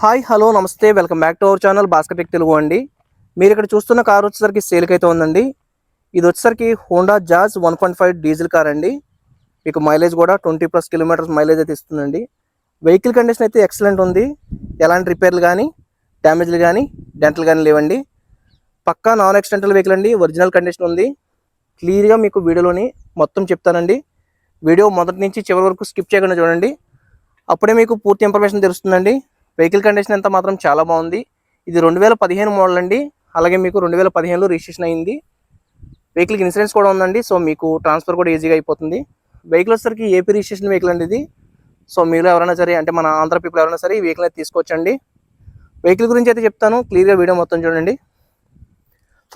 Hi hello నమస్తే welcome back to our channel Bhaskar tech Telugu అండి. మీరు ఇక్కడ చూస్తున్న కార్ వచ్చేసరికి సేల్కి అయితే ఉందండి. ఇది వచ్చేసరికి హోండా జాజ్ 1.5 డీజిల్ కార్ అండి. మీకు మైలేజ్ కూడా 20+ కిలోమీటర్స్ మైలేజ్ అయితే ఇస్తుందండి. వెహికల్ కండిషన్ అయితే ఎక్సలెంట్ ఉంది. ఎలాంటి రిపేర్లు కానీ డ్యామేజ్లు కానీ డెంటల్ కానీ లేవండి. పక్కా నాన్ యాక్సిడెంటల్ వెహికల్ అండి. ఒరిజినల్ కండిషన్ ఉంది. క్లియర్గా మీకు వీడియోలోని మొత్తం చెప్తానండి. వీడియో మొదటి నుంచి చివరి వరకు స్కిప్ చేయకుండా చూడండి. అప్పుడే మీకు పూర్తి ఇన్ఫర్మేషన్ తెలుస్తుందండి. వెహికల్ కండిషన్ అంతా మాత్రం చాలా బాగుంది. ఇది 2015 మోడల్ అండి. అలాగే మీకు 2015లో రిజిస్ట్రేషన్ అయింది. వెహికల్కి ఇన్సూరెన్స్ కూడా ఉందండి. సో మీకు ట్రాన్స్ఫర్ కూడా ఈజీగా అయిపోతుంది. వెహికల్ వచ్చేసరికి ఏపీ రిజిస్ట్రేషన్ వెహికల్ అండి ఇది. సో మీరు ఎవరైనా సరే అంటే మన ఆంధ్ర పీపుల్ ఎవరైనా సరే ఈ వెహికల్ అయితే తీసుకోవచ్చండి. వెహికల్ గురించి అయితే చెప్తాను, క్లియర్గా వీడియో మొత్తం చూడండి.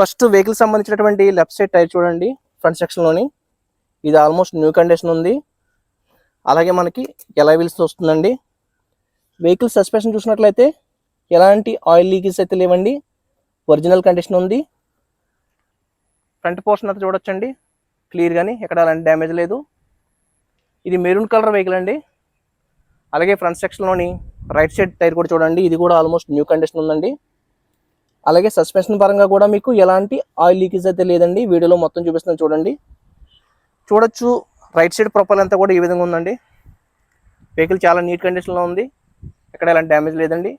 ఫస్ట్ వెహికల్ సంబంధించినటువంటి లెఫ్ట్ సైడ్ టైర్ చూడండి, ఫ్రంట్ సెక్షన్లోని. ఇది ఆల్మోస్ట్ న్యూ కండిషన్ ఉంది. అలాగే మనకి ఎలాయ్ వీల్స్ వస్తుందండి. వెహికల్ సస్పెన్షన్ చూసినట్లయితే ఎలాంటి ఆయిల్ లీకేజ్ అయితే లేవండి. ఒరిజినల్ కండిషన్ ఉంది. ఫ్రంట్ పోర్షన్ అయితే చూడొచ్చండి క్లియర్గాని, ఎక్కడ అలాంటి డ్యామేజ్ లేదు. ఇది మెరూన్ కలర్ వెహికల్ అండి. అలాగే ఫ్రంట్ సెక్షన్లోని రైట్ సైడ్ టైర్ కూడా చూడండి, ఇది కూడా ఆల్మోస్ట్ న్యూ కండిషన్ ఉందండి. అలాగే సస్పెన్షన్ పరంగా కూడా మీకు ఎలాంటి ఆయిల్ లీకేజ్ అయితే లేదండి. వీడియోలో మొత్తం చూపిస్తున్నాను చూడండి. చూడొచ్చు రైట్ సైడ్ ప్రొఫైల్ అంతా కూడా ఈ విధంగా ఉందండి. వెహికల్ చాలా నీట్ కండిషన్లో ఉంది. ఎక్కడ ఎలాంటి డ్యామేజ్ లేదండి.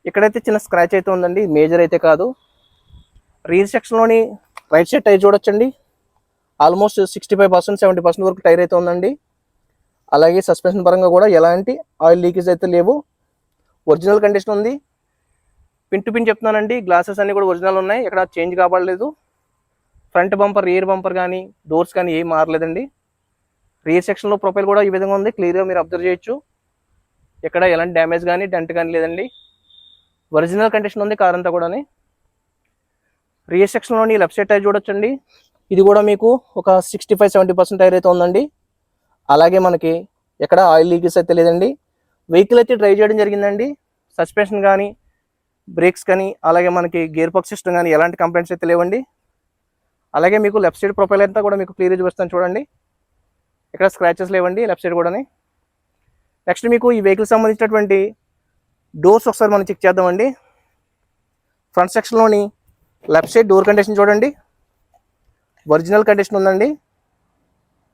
ఇక్కడైతే చిన్న స్క్రాచ్ అయితే ఉందండి, మేజర్ అయితే కాదు. రీర్ సెక్షన్లోని రైట్ సైడ్ టైర్ చూడొచ్చండి, ఆల్మోస్ట్ 65% 70% వరకు టైర్ అయితే ఉందండి. అలాగే సస్పెన్షన్ పరంగా కూడా ఎలాంటి ఆయిల్ లీకేజ్ అయితే లేవు. ఒరిజినల్ కండిషన్ ఉంది. పిన్ టు పిన్ చెప్తున్నానండి. గ్లాసెస్ అన్నీ కూడా ఒరిజినల్ ఉన్నాయి, ఎక్కడ చేంజ్ కావట్లేదు. ఫ్రంట్ బంపర్ రియర్ బంపర్ కానీ డోర్స్ కానీ ఏం మారలేదండి. రియర్ సెక్షన్లో ప్రొఫైల్ కూడా ఈ విధంగా ఉంది, క్లియర్గా మీరు అబ్జర్వ్ చేయొచ్చు. ఎక్కడ ఎలాంటి డ్యామేజ్ కానీ డెంట్ కానీ లేదండి. ఒరిజినల్ కండిషన్ ఉంది కార్ అంతా కూడా. రియర్ సెక్షన్లోని లెఫ్ట్ సైడ్ టైర్ చూడొచ్చండి, ఇది కూడా మీకు ఒక 65-70% టైర్ అయితే ఉందండి. అలాగే మనకి ఎక్కడ ఆయిల్ లీకేజ్ అయితే లేదండి. వెహికల్ అయితే డ్రైవ్ చేయడం జరిగిందండి. సస్పెన్షన్ కానీ బ్రేక్స్ కానీ అలాగే మనకి గేర్ బాక్స్ సిస్టమ్ కానీ ఎలాంటి కంప్లైంట్స్ అయితే లేవండి. అలాగే మీకు లెఫ్ట్ సైడ్ ప్రొఫైల్ అంతా కూడా మీకు క్లియర్గా చూపిస్తాను చూడండి, ఇక్కడ స్క్రాచెస్ లేవండి లెఫ్ట్ సైడ్ కూడా. నెక్స్ట్ మీకు ఈ వెహికల్ సంబంధించినటువంటి డోర్స్ ఒకసారి మనం చెక్ చేద్దామండి. ఫ్రంట్ సెక్షన్లోని లెఫ్ట్ సైడ్ డోర్ కండిషన్ చూడండి, ఒరిజినల్ కండిషన్ ఉందండి.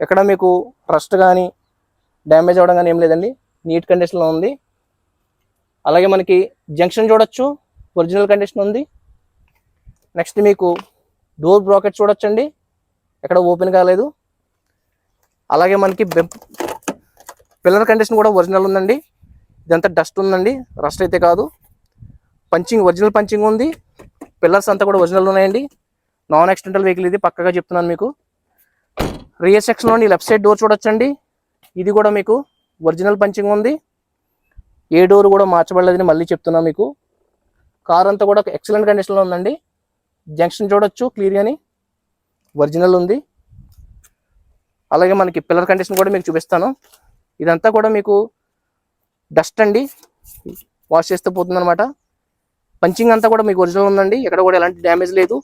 ఎక్కడ మీకు రస్ట్ కానీ డ్యామేజ్ అవ్వడం కానీ ఏం లేదండి, నీట్ కండిషన్లో ఉంది. అలాగే మనకి జంక్షన్ చూడొచ్చు, ఒరిజినల్ కండిషన్ ఉంది. నెక్స్ట్ మీకు డోర్ బ్రాకెట్ చూడొచ్చండి, ఎక్కడ ఓపెన్ కాలేదు. అలాగే మనకి పిల్లర్ కండిషన్ కూడా ఒరిజినల్ ఉందండి. ఇదంతా డస్ట్ ఉందండి, రస్ట్ అయితే కాదు. పంచింగ్ ఒరిజినల్ పంచింగ్ ఉంది. పిల్లర్స్ అంతా కూడా ఒరిజినల్ ఉన్నాయండి. నాన్ యాక్సిడెంటల్ వెహికల్ ఇది, పక్కగా చెప్తున్నాను మీకు. రియర్ సెక్షన్లోని లెఫ్ట్ సైడ్ డోర్ చూడొచ్చండి, ఇది కూడా మీకు ఒరిజినల్ పంచింగ్ ఉంది. ఏ డోర్ కూడా మార్చబడలేదని మళ్ళీ చెప్తున్నాను మీకు. కార్ అంతా కూడా ఎక్సలెంట్ కండిషన్లో ఉందండి. జంక్షన్ చూడొచ్చు క్లియర్గాని, ఒరిజినల్ ఉంది. అలాగే మనకి పిల్లర్ కండిషన్ కూడా మీకు చూపిస్తాను. ఇదంతా కూడా మీకు డస్ట్ అండి, వాష్ చేస్తే పోతుంది అనమాట. పంచింగ్ అంతా కూడా మీకు ఒరిజినల్ ఉందండి, ఎక్కడ కూడా ఎలాంటి డ్యామేజ్ లేదు.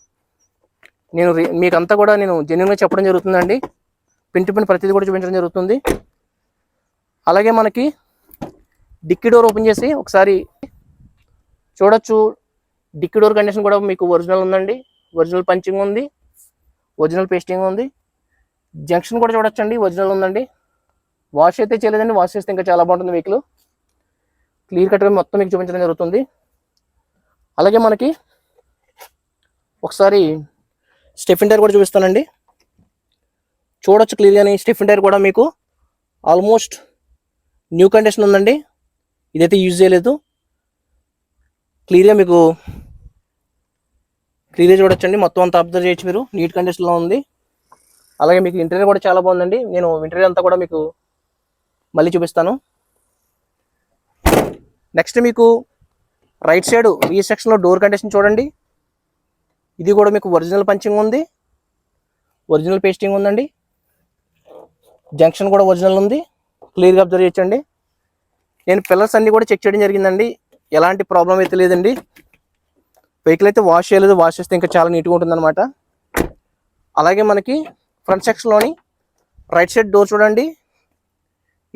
మీకంతా కూడా నేను జెన్యూన్గా చెప్పడం జరుగుతుందండి. పిన్ టు పిన్ ప్రతిదీ కూడా చూపించడం జరుగుతుంది. అలాగే మనకి డిక్కీ డోర్ ఓపెన్ చేసి ఒకసారి చూడొచ్చు. డిక్కీ డోర్ కండిషన్ కూడా మీకు ఒరిజినల్ ఉందండి, ఒరిజినల్ పంచింగ్ ఉంది, ఒరిజినల్ పేస్టింగ్ ఉంది. జంక్షన్ కూడా చూడొచ్చండి, ఒరిజినల్ ఉందండి. వాష్ అయితే చేయలేదండి, వాష్ చేస్తే ఇంకా చాలా బాగుంటుంది వెహికల్. క్లియర్ కట్గా మొత్తం మీకు చూపించడం జరుగుతుంది. అలాగే మనకి ఒకసారి స్టెఫిన్ టైర్ కూడా చూపిస్తానండి. చూడొచ్చు క్లియర్గాని, స్టెఫిన్ టైర్ కూడా మీకు ఆల్మోస్ట్ న్యూ కండిషన్ ఉందండి. ఇదైతే యూజ్ చేయలేదు. క్లియర్గా మీకు క్లియర్గా చూడొచ్చండి, మొత్తం అంతా అబ్జర్వ్ చేయొచ్చు మీరు, నీట్ కండిషన్లో ఉంది. అలాగే మీకు ఇంటీరియర్ కూడా చాలా బాగుందండి. నేను ఇంటీరియర్ అంతా కూడా మీకు మళ్ళీ చూపిస్తాను. నెక్స్ట్ మీకు రైట్ సైడ్ రియర్ సెక్షన్లో డోర్ కండిషన్ చూడండి, ఇది కూడా మీకు ఒరిజినల్ పంచింగ్ ఉంది, ఒరిజినల్ పేస్టింగ్ ఉందండి. జంక్షన్ కూడా ఒరిజినల్ ఉంది, క్లియర్గా అబ్జర్వ్ చేయొచ్చండి. నేను పిల్లర్స్ అన్నీ కూడా చెక్ చేయడం జరిగిందండి, ఎలాంటి ప్రాబ్లం అయితే లేదండి. వెహికల్ అయితే వాష్ చేయలేదు, వాష్ చేస్తే ఇంకా చాలా నీట్గా ఉంటుంది అనమాట. అలాగే మనకి ఫ్రంట్ సెక్షన్లోని రైట్ సైడ్ డోర్ చూడండి,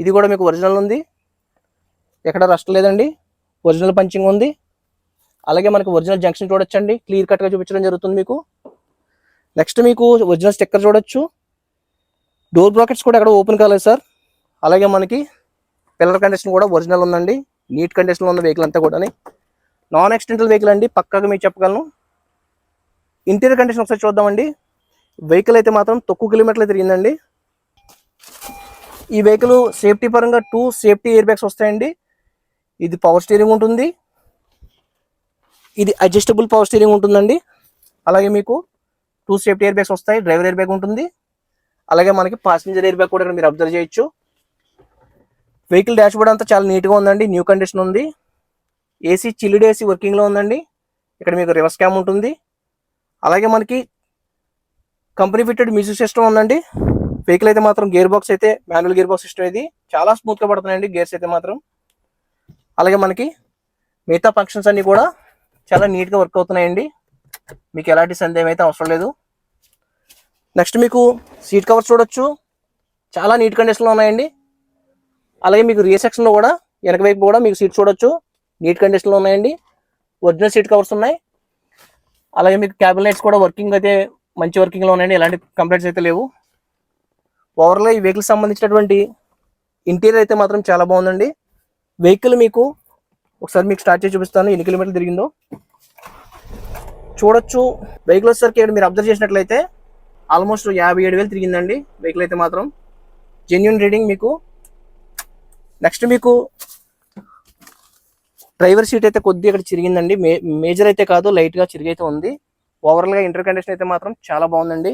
ఇది కూడా మీకు ఒరిజినల్ ఉంది, ఎక్కడ రస్ట్ లేదండి. ఒరిజినల్ పంచింగ్ ఉంది. అలాగే మనకి ఒరిజినల్ జంక్షన్ చూడొచ్చండి, క్లియర్ కట్గా చూపించడం జరుగుతుంది మీకు. నెక్స్ట్ మీకు ఒరిజినల్ స్టిక్కర్ చూడొచ్చు. డోర్ బ్రాకెట్స్ కూడా ఎక్కడ ఓపెన్ కాలేదు సార్. అలాగే మనకి పిల్లర్ కండిషన్ కూడా ఒరిజినల్ ఉందండి, నీట్ కండిషన్లో ఉన్న వెహికల్ అంతా కూడా. నాన్ యాక్సిడెంటల్ వెహికల్ అండి, పక్కాగా మీకు చెప్పగలను. ఇంటీరియర్ కండిషన్ ఒకసారి చూద్దామండి. వెహికల్ అయితే మాత్రం తక్కువ కిలోమీటర్లు తిరిగిందండి. ఈ వెహికల్ సేఫ్టీ పరంగా 2 సేఫ్టీ ఎయిర్ బ్యాగ్స్ వస్తాయండి. ఇది పవర్ స్టీరింగ్ ఉంటుంది, ఇది అడ్జస్టబుల్ పవర్ స్టీరింగ్ ఉంటుందండి. అలాగే మీకు 2 సేఫ్టీ ఎయిర్ బ్యాగ్స్ వస్తాయి, డ్రైవర్ ఎయిర్ బ్యాగ్ ఉంటుంది. అలాగే మనకి పాసింజర్ ఎయిర్ బ్యాగ్ కూడా ఇక్కడ మీరు అబ్జర్వ్ చేయొచ్చు. వెహికల్ డాష్ బోర్డ్ అంతా చాలా నీట్గా ఉందండి, న్యూ కండిషన్ ఉంది. ఏసీ చిల్డ్ ఏసీ వర్కింగ్లో ఉందండి. ఇక్కడ మీకు రివర్స్ క్యామ్ ఉంటుంది. అలాగే మనకి కంపెనీ ఫిట్టెడ్ మ్యూజిక్ సిస్టమ్ ఉందండి. వెహికల్ అయితే మాత్రం గేర్ బాక్స్ అయితే మాన్యువల్ గేర్ బాక్స్ సిస్టమ్, ఇది చాలా స్మూత్గా పడుతున్నాయండి గేర్స్ అయితే మాత్రం. అలాగే మనకి మిగతా ఫంక్షన్స్ అన్నీ కూడా చాలా నీట్గా వర్క్ అవుతున్నాయండి, మీకు ఎలాంటి సందేహం అయితే అవసరం లేదు. నెక్స్ట్ మీకు సీట్ కవర్స్ చూడొచ్చు, చాలా నీట్ కండిషన్లో ఉన్నాయండి. అలాగే మీకు రియర్ సెక్షన్లో కూడా వెనక వైపు కూడా మీకు సీట్ చూడొచ్చు, నీట్ కండిషన్లో ఉన్నాయండి. ఒరిజినల్ సీట్ కవర్స్ ఉన్నాయి. అలాగే మీకు క్యాబిన్ లైట్స్ కూడా వర్కింగ్ అయితే మంచి వర్కింగ్లో ఉన్నాయండి, ఎలాంటి కంప్లైంట్స్ అయితే లేవు. ఓవరాల్గా ఈ వెహికల్ సంబంధించినటువంటి ఇంటీరియర్ అయితే మాత్రం చాలా బాగుందండి. వెహికల్ మీకు ఒకసారి మీకు స్టార్ట్ చేసి చూపిస్తాను, ఎన్ని కిలోమీటర్లు తిరిగిందో చూడొచ్చు. వెహికల్ వచ్చేసరికి ఇక్కడ మీరు అబ్జర్వ్ చేసినట్లయితే ఆల్మోస్ట్ 57,000 తిరిగిందండి వెహికల్ అయితే మాత్రం, జెన్యున్ రీడింగ్ మీకు. నెక్స్ట్ మీకు డ్రైవర్ సీట్ అయితే కొద్దిగా ఇక్కడ చిరిగిందండి, మేజర్ అయితే కాదు, లైట్గా చిరిగి అయితే ఉంది. ఓవరాల్గా ఇంటర్ కండిషన్ అయితే మాత్రం చాలా బాగుందండి.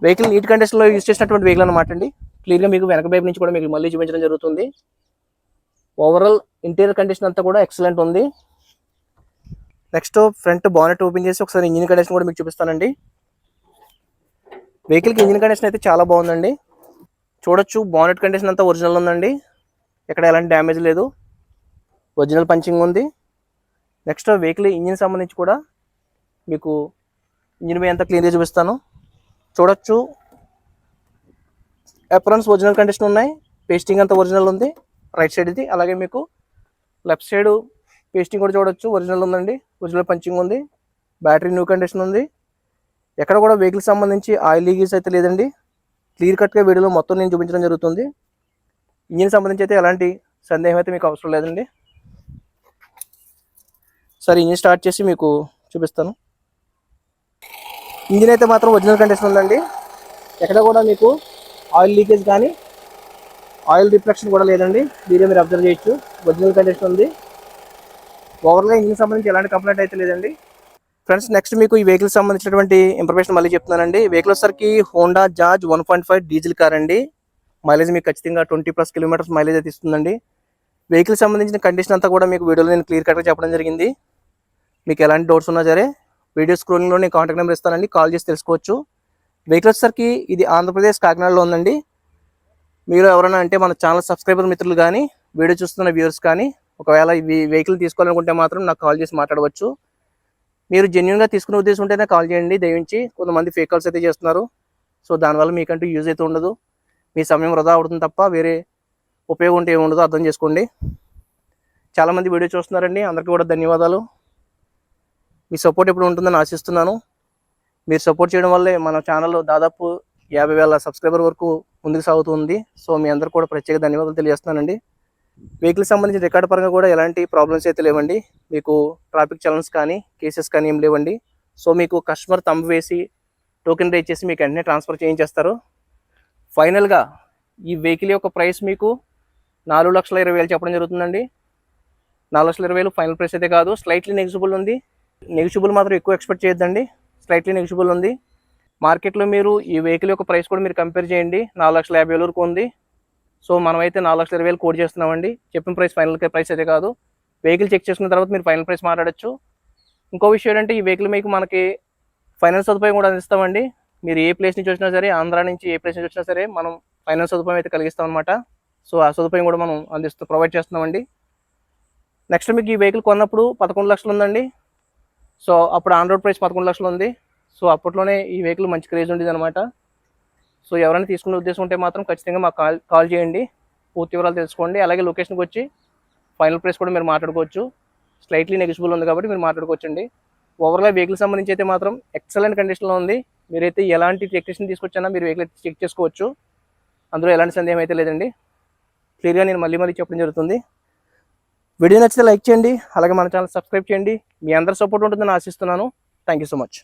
వెహికల్ నీట్ కండిషన్లో యూజ్ చేసినటువంటి వెహికల్ అనమాట అండి. క్లియర్గా మీకు వెనక వైపు నుంచి కూడా మీకు మళ్ళీ చూపించడం జరుగుతుంది. ఓవరాల్ ఇంటీరియర్ కండిషన్ అంతా కూడా ఎక్సలెంట్ ఉంది. నెక్స్ట్ ఫ్రంట్ బానెట్ ఓపెన్ చేసి ఒకసారి ఇంజిన్ కండిషన్ కూడా మీకు చూపిస్తానండి. వెహికల్కి ఇంజిన్ కండిషన్ అయితే చాలా బాగుందండి, చూడొచ్చు. బానెట్ కండిషన్ అంతా ఒరిజినల్ ఉందండి, ఎక్కడ ఎలాంటి డ్యామేజ్ లేదు, ఒరిజినల్ పంచింగ్ ఉంది. నెక్స్ట్ వెహికల్ ఇంజిన్ సంబంధించి కూడా మీకు ఇంజిన్ మీద అంతా క్లీన్గా చూపిస్తాను. చూడొచ్చు అప్రాన్స్ ఒరిజినల్ కండిషన్ ఉన్నాయి, పేస్టింగ్ అంతా ఒరిజినల్ ఉంది రైట్ సైడ్ ఇది. అలాగే మీకు లెఫ్ట్ సైడ్ పేస్టింగ్ కూడా చూడొచ్చు, ఒరిజినల్ ఉందండి, ఒరిజినల్ పంచింగ్ ఉంది. బ్యాటరీ న్యూ కండిషన్ ఉంది. ఎక్కడ కూడా వెహికల్ సంబంధించి ఆయిల్ లీకేజ్ అయితే లేదండి, క్లియర్ కట్గా వీడియోలో మొత్తం నేను చూపించడం జరుగుతుంది. ఇంజిన్ సంబంధించి అయితే ఎలాంటి సందేహం అయితే మీకు అవసరం లేదండి. సరే ఇంజిన్ స్టార్ట్ చేసి మీకు చూపిస్తాను. ఇంజిన్ అయితే మాత్రం ఒరిజినల్ కండిషన్ ఉందండి, ఎక్కడ కూడా మీకు ఆయిల్ లీకేజ్ కానీ ఆయిల్ రిఫ్లెక్షన్ కూడా లేదండి, దీనిలో మీరు అబ్జర్వ్ చేయొచ్చు, ఒరిజినల్ కండిషన్ ఉంది. ఓవరాల్గా ఇంజిన్ సంబంధించి ఎలాంటి కంప్లైంట్ అయితే లేదండి. ఫ్రెండ్స్ నెక్స్ట్ మీకు ఈ వెహికల్ సంబంధించినటువంటి ఇన్ఫర్మేషన్ మళ్ళీ చెప్తున్నానండి. వెహికల్ వచ్చరికి హోండా జాజ్ 1.5 డీజిల్ కార్ అండి. మైలేజ్ మీకు ఖచ్చితంగా 20+ కిలోమీటర్స్ మైలేజ్ అయితే ఇస్తుందండి. వెహికల్ సంబంధించిన కండిషన్ అంతా కూడా మీకు వీడియోలో నేను క్లియర్ కట్గా చెప్పడం జరిగింది. మీకు ఎలాంటి డౌట్స్ ఉన్నా సరే వీడియో స్క్రోలింగ్లో నేను కాంటాక్ట్ నెంబర్ ఇస్తానండి, కాల్ చేసి తెలుసుకోవచ్చు. వెహికల్ వచ్చరికి ఇది ఆంధ్రప్రదేశ్ కాకినాడలో ఉందండి. మీరు ఎవరైనా అంటే మన ఛానల్ సబ్స్క్రైబర్ మిత్రులు కానీ వీడియో చూస్తున్న వ్యూవర్స్ కానీ ఒకవేళ ఈ వెహికల్ తీసుకోవాలనుకుంటే మాత్రం నాకు కాల్ చేసి మాట్లాడవచ్చు. మీరు జెన్యున్గా తీసుకునే ఉద్దేశం ఉంటేనే కాల్ చేయండి దయవించి. కొంతమంది ఫేక్ కాల్స్ అయితే చేస్తున్నారు, సో దానివల్ల మీకంటూ యూజ్ అయితే ఉండదు, మీ సమయం వృధా అవుతుంది తప్ప వేరే ఉపయోగం ఉంటే ఏమి ఉండదు, అర్థం చేసుకోండి. చాలామంది వీడియో చూస్తున్నారండి, అందరికీ కూడా ధన్యవాదాలు. మీ సపోర్ట్ ఎప్పుడు ఉంటుందని ఆశిస్తున్నాను. మీరు సపోర్ట్ చేయడం వల్లే మన ఛానల్ దాదాపు 50,000 సబ్స్క్రైబర్ వరకు ముందుకు సాగుతుంది. సో మీ అందరూ కూడా ప్రత్యేక ధన్యవాదాలు తెలియజేస్తున్నానండి. వెహికల్ సంబంధించి రికార్డ్ పరంగా కూడా ఎలాంటి ప్రాబ్లమ్స్ అయితే లేవండి, మీకు ట్రాఫిక్ చలన్స్ కానీ కేసెస్ కానీ ఏం లేవండి. సో మీకు కస్టమర్ తంబు వేసి టోకెన్ రేట్ చేసి మీకు వెంటనే ట్రాన్స్ఫర్ చేయించేస్తారు. ఫైనల్గా ఈ వెహికల్ యొక్క ప్రైస్ మీకు 4,20,000 చెప్పడం జరుగుతుందండి. 4,20,000 ఫైనల్ ప్రైస్ అయితే కాదు, స్లైట్లీ నెగిజిబుల్ ఉంది. నెగిజిబుల్ మాత్రం ఎక్కువ ఎక్స్పెక్ట్ చేయొద్దండి, స్లైట్లీ నెగిజిబుల్ ఉంది. మార్కెట్లో మీరు ఈ వెహికల్ యొక్క ప్రైస్ కూడా మీరు కంపేర్ చేయండి, 4,50,000 వరకు ఉంది. సో మనమైతే 4,20,000 కోడ్ చేస్తున్నామండి. చెప్పిన ప్రైస్ ఫైనల్ ప్రైస్ అయితే కాదు. వెహికల్ చెక్ చేసుకున్న తర్వాత మీరు ఫైనల్ ప్రైస్ మాట్లాడచ్చు. ఇంకో విషయం ఏంటంటే ఈ వెహికల్ మీకు మనకి ఫైనాన్స్ సదుపాయం కూడా అందిస్తామండి. మీరు ఏ ప్లేస్ నుంచి వచ్చినా సరే, ఆంధ్ర నుంచి ఏ ప్లేస్ నుంచి వచ్చినా సరే మనం ఫైనాన్స్ సదుపాయం అయితే కలిగిస్తాం అనమాట. సో ఆ సదుపాయం కూడా మనం ప్రొవైడ్ చేస్తున్నామండి. నెక్స్ట్ మీకు ఈ వెహికల్ కొన్నప్పుడు 11 లక్షలు ఉందండి. సో అప్పుడు ఆన్ రోడ్ ప్రైస్ 11 లక్షలు ఉంది. సో అప్పట్లోనే ఈ వెహికల్ మంచి క్రేజ్ ఉండేది అనమాట. సో ఎవరైనా తీసుకునే ఉద్దేశం ఉంటే మాత్రం ఖచ్చితంగా మాకు కాల్ చేయండి, పూర్తి వివరాలు తెలుసుకోండి. అలాగే లొకేషన్కి వచ్చి ఫైనల్ ప్రైస్ కూడా మీరు మాట్లాడుకోవచ్చు. స్లైట్లీ నెగిషియబుల్ ఉంది కాబట్టి మీరు మాట్లాడుకోవచ్చండి. ఓవరాల్ వెహికల్ సంబంధించి అయితే మాత్రం ఎక్సలెంట్ కండిషన్లో ఉంది. మీరైతే ఎలాంటి టెక్నీషియన్ తీసుకొచ్చినా మీరు వెహికల్ చెక్ చేసుకోవచ్చు. అందులో ఎలాంటి సందేహం అయితే లేదండి. క్లియర్గా నేను మళ్ళీ చెప్పడం జరుగుతుంది. వీడియో నచ్చితే లైక్ చేయండి, అలాగే మన ఛానల్ సబ్స్క్రైబ్ చేయండి. మీ అందరి సపోర్ట్ ఉంటుందని ఆశిస్తున్నాను. Thank you so much.